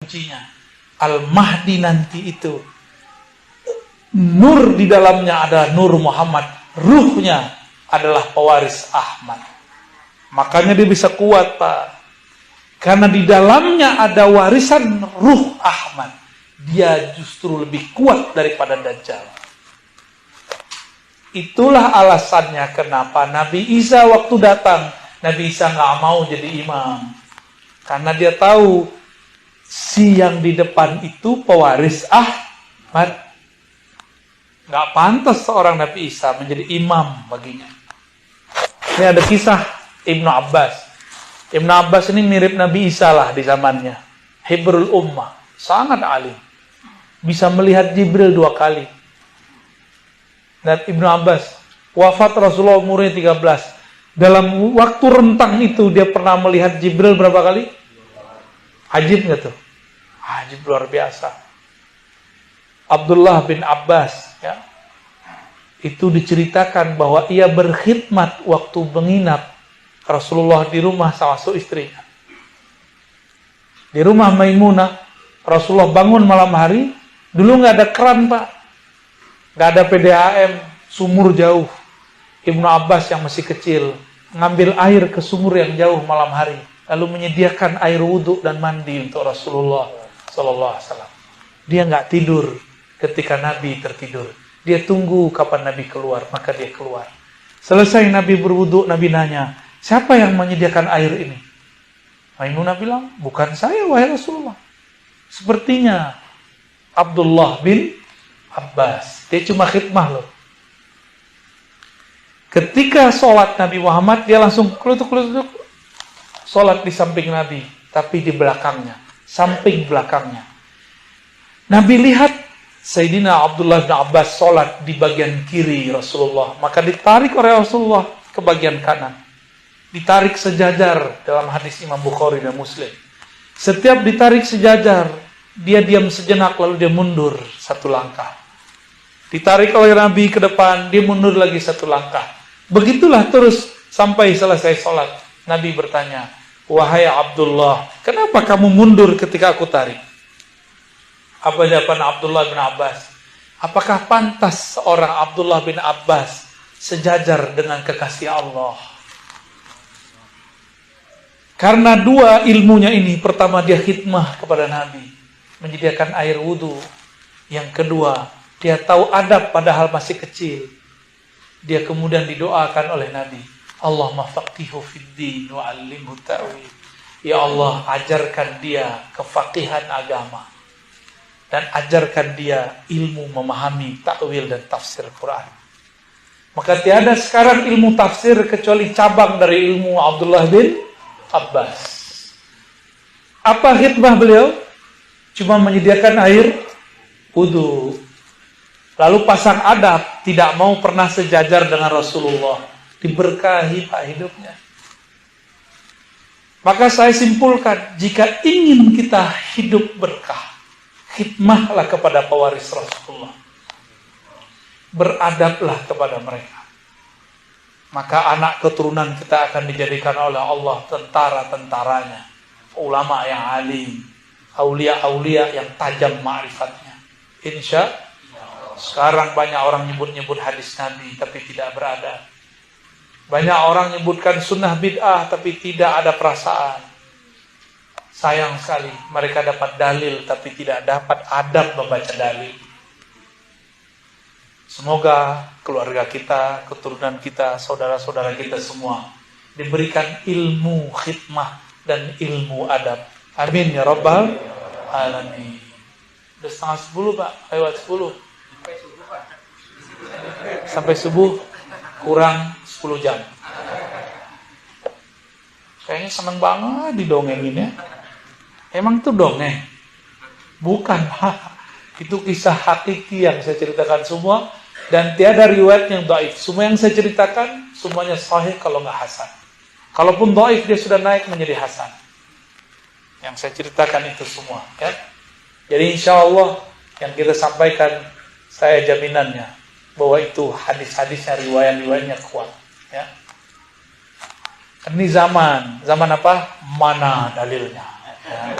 kuncinya. Al-Mahdi nanti itu, nur di dalamnya ada nur Muhammad, ruhnya adalah pewaris Ahmad. Makanya dia bisa kuat, Pak. Karena di dalamnya ada warisan ruh Ahmad. Dia justru lebih kuat daripada Dajjal. Itulah alasannya kenapa Nabi Isa waktu datang, Nabi Isa nggak mau jadi imam. Karena dia tahu si yang di depan itu pewaris Ahmad. Nggak pantas seorang Nabi Isa menjadi imam baginya. Ini ada kisah Ibnu Abbas. Ibnu Abbas ini mirip Nabi Isa lah di zamannya. Hibrul Ummah, sangat alim. Bisa melihat Jibril 2 kali. Dan Ibnu Abbas wafat Rasulullah umurnya 13. Dalam waktu rentang itu dia pernah melihat Jibril berapa kali? Ajib nggak tuh? Ajib luar biasa. Abdullah bin Abbas, ya, itu diceritakan bahwa ia berkhidmat waktu menginap Rasulullah di rumah salah satu istrinya. Di rumah Maimunah, Rasulullah bangun malam hari. Dulu nggak ada keran, Pak. Nggak ada PDAM, sumur jauh. Ibnu Abbas yang masih kecil ngambil air ke sumur yang jauh malam hari, lalu menyediakan air wudhu dan mandi untuk Rasulullah Sallallahu Alaihi Wasallam. Dia nggak tidur ketika Nabi tertidur. Dia tunggu kapan Nabi keluar, maka dia keluar. Selesai Nabi berwudhu, Nabi nanya, siapa yang menyediakan air ini? Maimunah bilang, bukan saya, wahai Rasulullah. Sepertinya Abdullah bin Abbas. Dia cuma khidmah loh. Ketika sholat Nabi Muhammad, dia langsung kelutuk-kelutuk. Sholat di samping Nabi, tapi di belakangnya. Samping belakangnya. Nabi lihat Sayyidina Abdullah bin Abbas sholat di bagian kiri Rasulullah. Maka ditarik oleh Rasulullah ke bagian kanan. Ditarik sejajar dalam hadis Imam Bukhari dan Muslim. Setiap ditarik sejajar, dia diam sejenak lalu dia mundur 1 langkah. Ditarik oleh Nabi ke depan, dia mundur lagi 1 langkah. Begitulah terus sampai selesai sholat. Nabi bertanya, wahai Abdullah, kenapa kamu mundur ketika aku tarik? Apa jawaban Abdullah bin Abbas? Apakah pantas seorang Abdullah bin Abbas sejajar dengan kekasih Allah? Karena 2 ilmunya ini. Pertama, dia khidmah kepada Nabi, menyediakan air wudhu. Yang kedua, dia tahu adab padahal masih kecil. Dia kemudian didoakan oleh Nabi, Allahumma faqihu fiddin wa 'allimhu ta'wil. Ya Allah, ajarkan dia kefaqihan agama dan ajarkan dia ilmu memahami takwil dan tafsir Quran. Maka tiada sekarang ilmu tafsir kecuali cabang dari ilmu Abdullah bin Abbas. Apa khidmah beliau? Cuma menyediakan air wudu. Lalu pasang adab, tidak mau pernah sejajar dengan Rasulullah. Diberkahi Pak hidupnya. Maka saya simpulkan, jika ingin kita hidup berkah, khidmahlah kepada pewaris Rasulullah. Beradablah kepada mereka. Maka anak keturunan kita akan dijadikan oleh Allah tentara-tentaranya. Ulama yang alim, aulia-aulia yang tajam ma'rifatnya. Insya Allah. Sekarang banyak orang nyebut-nyebut hadis Nabi tapi tidak beradab. Banyak orang nyebutkan sunnah bid'ah tapi tidak ada perasaan. Sayang sekali, mereka dapat dalil tapi tidak dapat adab membaca dalil. Semoga keluarga kita, keturunan kita, saudara-saudara kita semua diberikan ilmu khidmah dan ilmu adab. Amin ya rabbal alamin. Udah 9:30 Pak, lewat 10. Sampai subuh kurang 10 jam. Kayaknya seneng banget didongengin ya. Emang itu dongeng? Bukan. Itu kisah hakiki yang saya ceritakan semua. Dan tiada riwayat yang dhaif. Semua yang saya ceritakan semuanya sahih kalau nggak hasan. Kalaupun dhaif dia sudah naik menjadi hasan. Yang saya ceritakan itu semua ya. Jadi insya Allah yang kita sampaikan, saya jaminannya bahwa itu hadis-hadisnya, riwayat-riwayatnya kuat ya. Ini zaman apa? Mana dalilnya ya.